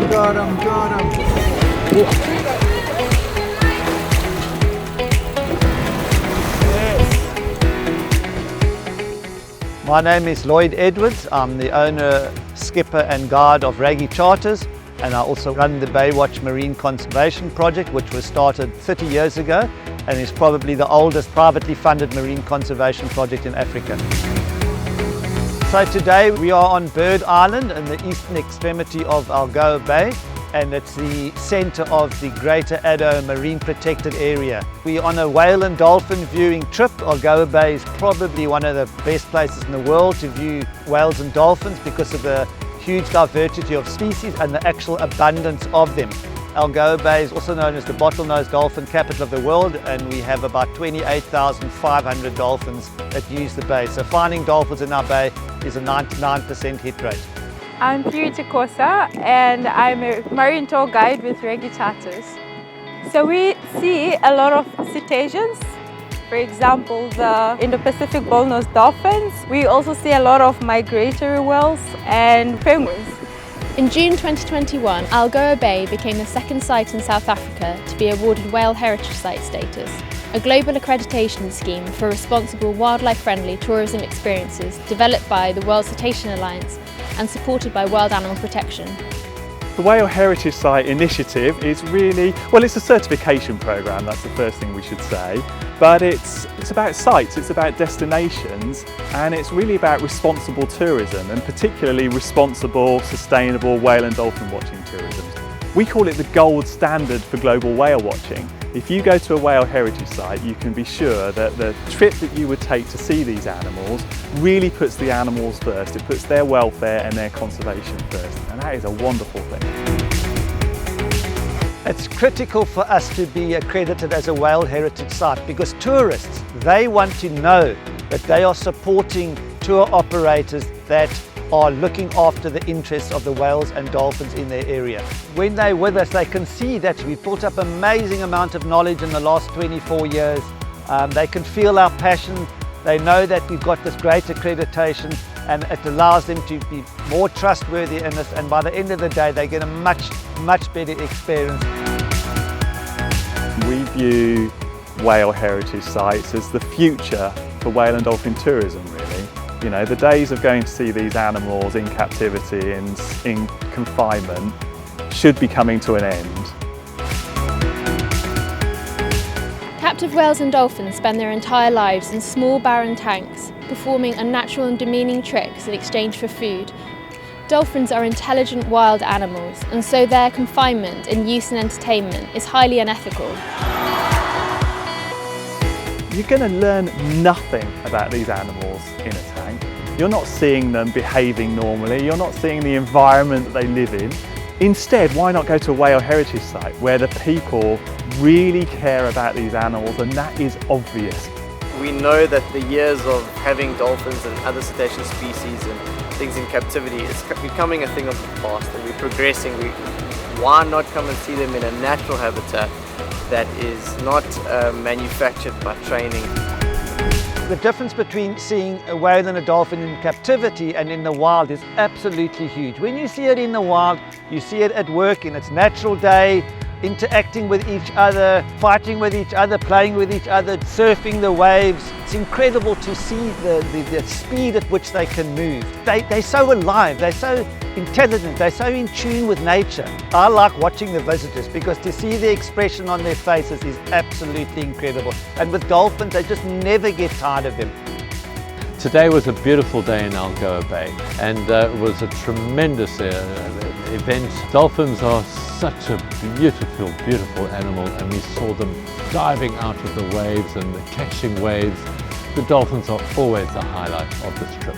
got him. My name is Lloyd Edwards. I'm the owner, skipper and guide of Raggy Charters, and I also run the Baywatch Marine Conservation Project, which was started 30 years ago and is probably the oldest privately funded marine conservation project in Africa. So today we are on Bird Island in the eastern extremity of Algoa Bay, and it's the centre of the Greater Addo Marine Protected Area. We're on a whale and dolphin viewing trip. Algoa Bay is probably one of the best places in the world to view whales and dolphins because of the huge diversity of species and the actual abundance of them. Algoa Bay is also known as the bottlenose dolphin capital of the world, and we have about 28,500 dolphins that use the bay. So finding dolphins in our bay is a 99% hit rate. I'm Purity Kosa and I'm a marine tour guide with Raggy Charters. So we see a lot of cetaceans, for example the Indo-Pacific bottlenose dolphins. We also see a lot of migratory whales and penguins. In June 2021, Algoa Bay became the second site in South Africa to be awarded Whale Heritage Site status, a global accreditation scheme for responsible wildlife-friendly tourism experiences developed by the World Cetacean Alliance and supported by World Animal Protection. The Whale Heritage Site initiative is really, well, it's a certification programme, that's the first thing we should say, but it's about sites, it's about destinations, and it's really about responsible tourism, and particularly responsible, sustainable whale and dolphin watching tourism. We call it the gold standard for global whale watching. If you go to a whale heritage site, you can be sure that the trip that you would take to see these animals really puts the animals first. It puts their welfare and their conservation first, and that is a wonderful thing. It's critical for us to be accredited as a whale heritage site because tourists, they want to know that they are supporting tour operators that are looking after the interests of the whales and dolphins in their area. When they're with us, they can see that we've built up an amazing amount of knowledge in the last 24 years. They can feel our passion. They know that we've got this great accreditation and it allows them to be more trustworthy in this, and by the end of the day they get a much better experience. We view whale heritage sites as the future for whale and dolphin tourism, really. You know, the days of going to see these animals in captivity and in confinement should be coming to an end. Captive whales and dolphins spend their entire lives in small barren tanks, performing unnatural and demeaning tricks in exchange for food. Dolphins are intelligent wild animals, and so their confinement and use in entertainment is highly unethical. You're going to learn nothing about these animals in a tank. You're not seeing them behaving normally, you're not seeing the environment that they live in. Instead, why not go to a whale heritage site where the people really care about these animals, and that is obvious. We know that the years of having dolphins and other cetacean species and things in captivity is becoming a thing of the past, and we're progressing. Why not come and see them in a natural habitat that is not manufactured by training? The difference between seeing a whale and a dolphin in captivity and in the wild is absolutely huge. When you see it in the wild, you see it at work in its natural day, interacting with each other, fighting with each other, playing with each other, surfing the waves. It's incredible to see the speed at which they can move. They're so alive, they're so intelligent, they're so in tune with nature. I like watching the visitors because to see the expression on their faces is absolutely incredible. And with dolphins, they just never get tired of them. Today was a beautiful day in Algoa Bay, and it was a tremendous event. Dolphins are such a beautiful animal, and we saw them diving out of the waves and catching waves. The dolphins are always the highlight of this trip.